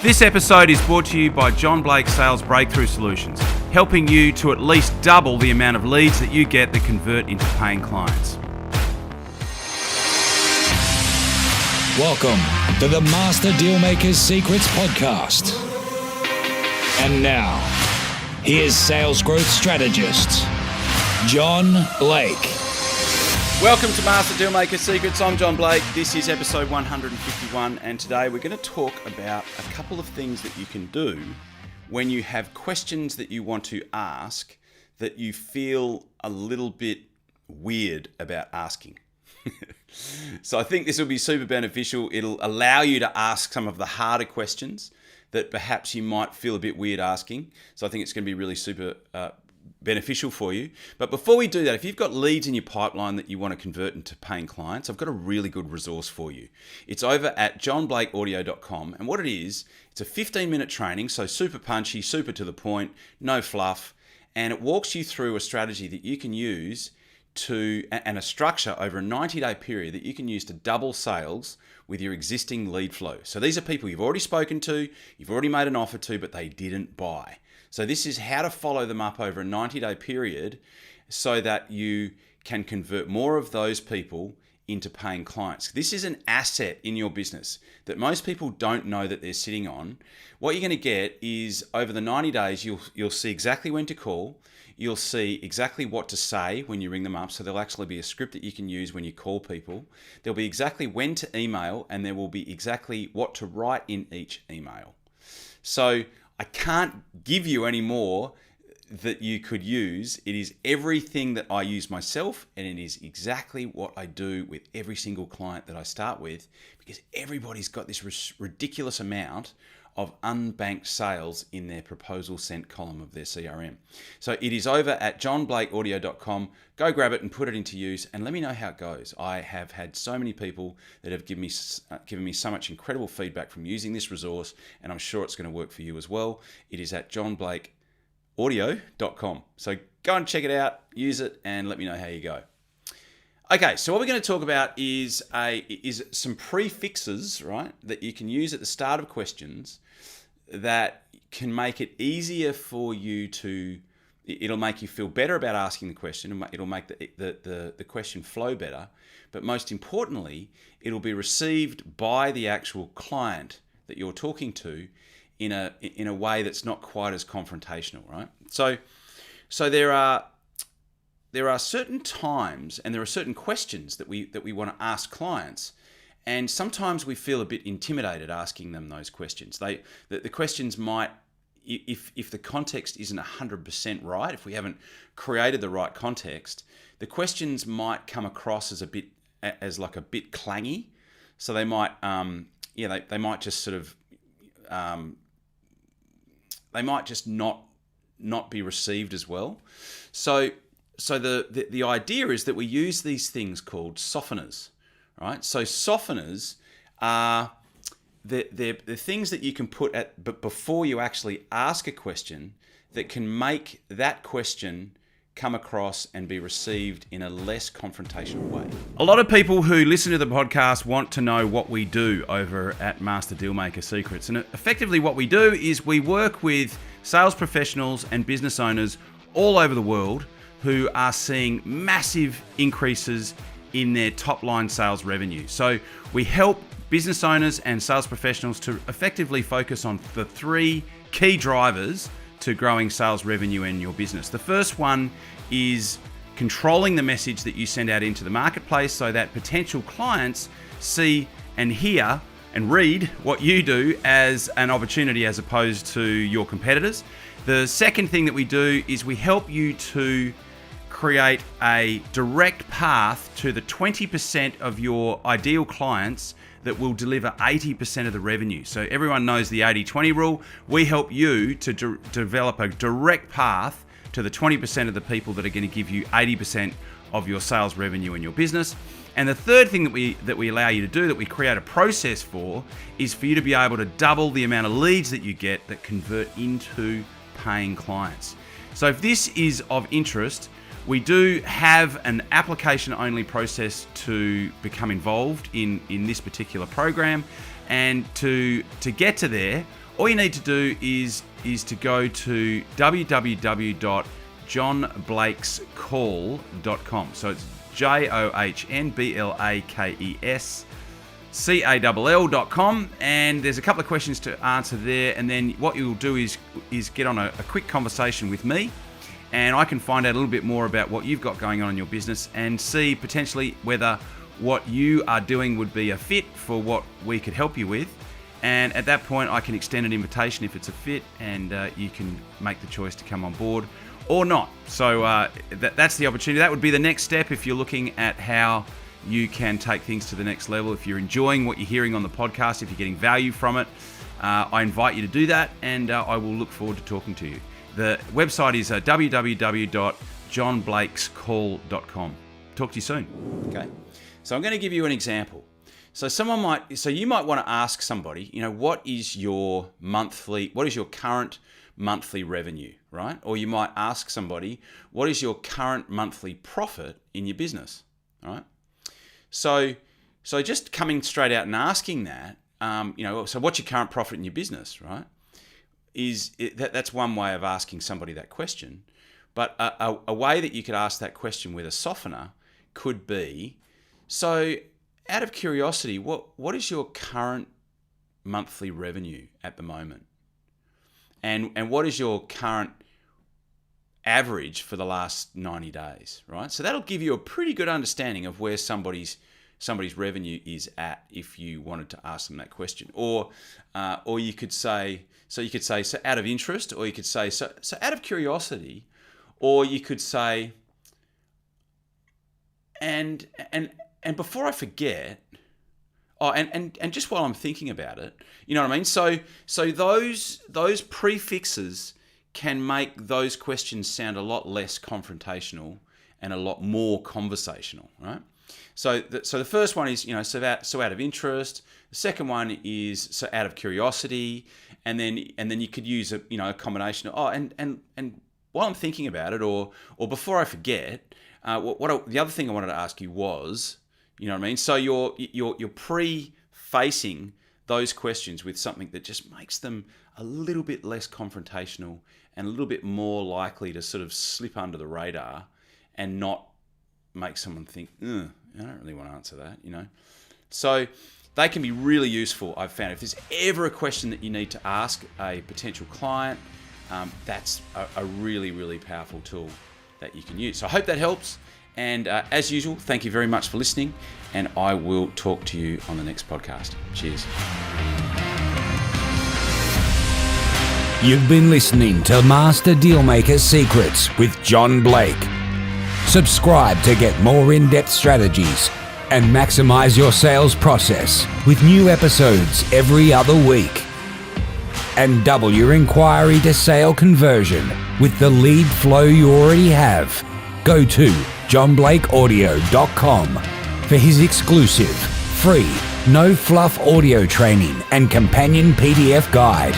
This episode is brought to you by John Blake Sales Breakthrough Solutions, helping you to at least double the amount of leads that you get that convert into paying clients. Welcome to the Master Dealmaker's Secrets podcast. And now, here's sales growth strategist, John Blake. Welcome to Master Dealmaker Secrets. I'm John Blake. This is episode 151, and today we're going to talk about a couple of things that you can do when you have questions that you want to ask that you feel a little bit weird about asking. So I think this will be super beneficial. It'll allow you to ask some of the harder questions that perhaps you might feel a bit weird asking. So I think it's going to be really super beneficial for you. But before we do that, if you've got leads in your pipeline that you want to convert into paying clients, I've got a really good resource for you. It's over at johnblakeaudio.com, and what it is, it's a 15-minute training, so super punchy, super to the point, no fluff, and it walks you through a strategy that you can use and a structure over a 90-day period that you can use to double sales with your existing lead flow. So these are people you've already spoken to, you've already made an offer to, but they didn't buy. So this is how to follow them up over a 90-day period so that you can convert more of those people into paying clients. This is an asset in your business that most people don't know that they're sitting on. What you're going to get is over the 90 days, you'll see exactly when to call. You'll see exactly what to say when you ring them up. So there'll actually be a script that you can use when you call people. There'll be exactly when to email, and there will be exactly what to write in each email. So I can't give you any more that you could use. It is everything that I use myself, and it is exactly what I do with every single client that I start with, because everybody's got this ridiculous amount of unbanked sales in their proposal sent column of their CRM. So it is over at johnblakeaudio.com. Go grab it and put it into use, and let me know how it goes. I have had so many people that have given me so much incredible feedback from using this resource, and I'm sure it's going to work for you as well. It is at johnblakeaudio.com. So go and check it out, use it, and let me know how you go. Okay, so what we're going to talk about is some prefixes, right, that you can use at the start of questions that can make it easier for you to. It'll make you feel better about asking the question. It'll make the question flow better. But most importantly, it'll be received by the actual client that you're talking to in a way that's not quite as confrontational, right? So there are certain times and there are certain questions that we want to ask clients, and sometimes we feel a bit intimidated asking them those questions. The questions might, if the context isn't 100% right, if we haven't created the right context, the questions might come across as a bit clangy. So they might they might just sort of they might just not be received as well. So the idea is that we use these things called softeners, right? So softeners are the things that you can put but before you actually ask a question that can make that question come across and be received in a less confrontational way. A lot of people who listen to the podcast want to know what we do over at Master Dealmaker Secrets. And effectively what we do is we work with sales professionals and business owners all over the world who are seeing massive increases in their top line sales revenue. So we help business owners and sales professionals to effectively focus on the three key drivers to growing sales revenue in your business. The first one is controlling the message that you send out into the marketplace so that potential clients see and hear and read what you do as an opportunity as opposed to your competitors. The second thing that we do is we help you to create a direct path to the 20% of your ideal clients that will deliver 80% of the revenue. So everyone knows the 80-20 rule. We help you to develop a direct path to the 20% of the people that are going to give you 80% of your sales revenue in your business. And the third thing that we allow you to do, that we create a process for, is for you to be able to double the amount of leads that you get that convert into paying clients. So if this is of interest, we do have an application-only process to become involved in this particular program. And to get to there, all you need to do is to go to www.johnblakescall.com. So it's JOHNBLAKESCALL.com, and there's a couple of questions to answer there, and then what you'll do is get on a quick conversation with me, and I can find out a little bit more about what you've got going on in your business and see potentially whether what you are doing would be a fit for what we could help you with. And at that point, I can extend an invitation if it's a fit, and you can make the choice to come on board or not. So that's the opportunity. That would be the next step if you're looking at how you can take things to the next level. If you're enjoying what you're hearing on the podcast, if you're getting value from it, I invite you to do that, and I will look forward to talking to you. The website is www.johnblakescall.com. Talk to you soon. Okay. So I'm going to give you an example. So you might want to ask somebody, what is your current monthly revenue, right? Or you might ask somebody, what is your current monthly profit in your business, all right? So just coming straight out and asking that, so what's your current profit in your business, right? That's one way of asking somebody that question. But a way that you could ask that question with a softener could be, so out of curiosity, what is your current monthly revenue at the moment? And what is your current average for the last 90 days, right? So that'll give you a pretty good understanding of where somebody's revenue is at if you wanted to ask them that question. Or you could say, so out of interest, or you could say, so out of curiosity, or you could say, and before I forget, and just while I'm thinking about it, you know what I mean? So those prefixes can make those questions sound a lot less confrontational and a lot more conversational, right? So the first one is, so out of interest. The second one is so out of curiosity, and then you could use a combination of and while I'm thinking about it, or before I forget, the other thing I wanted to ask you was, you know what I mean? So you're prefacing those questions with something that just makes them a little bit less confrontational and a little bit more likely to sort of slip under the radar and not make someone think, I don't really want to answer that, So they can be really useful, I've found. If there's ever a question that you need to ask a potential client, that's a really, really powerful tool that you can use. So I hope that helps. And as usual, thank you very much for listening, and I will talk to you on the next podcast. Cheers. You've been listening to Master Dealmaker Secrets with John Blake. Subscribe to get more in-depth strategies and maximize your sales process with new episodes every other week. And double your inquiry to sale conversion with the lead flow you already have. Go to johnblakeaudio.com for his exclusive, free, no-fluff audio training and companion PDF guide.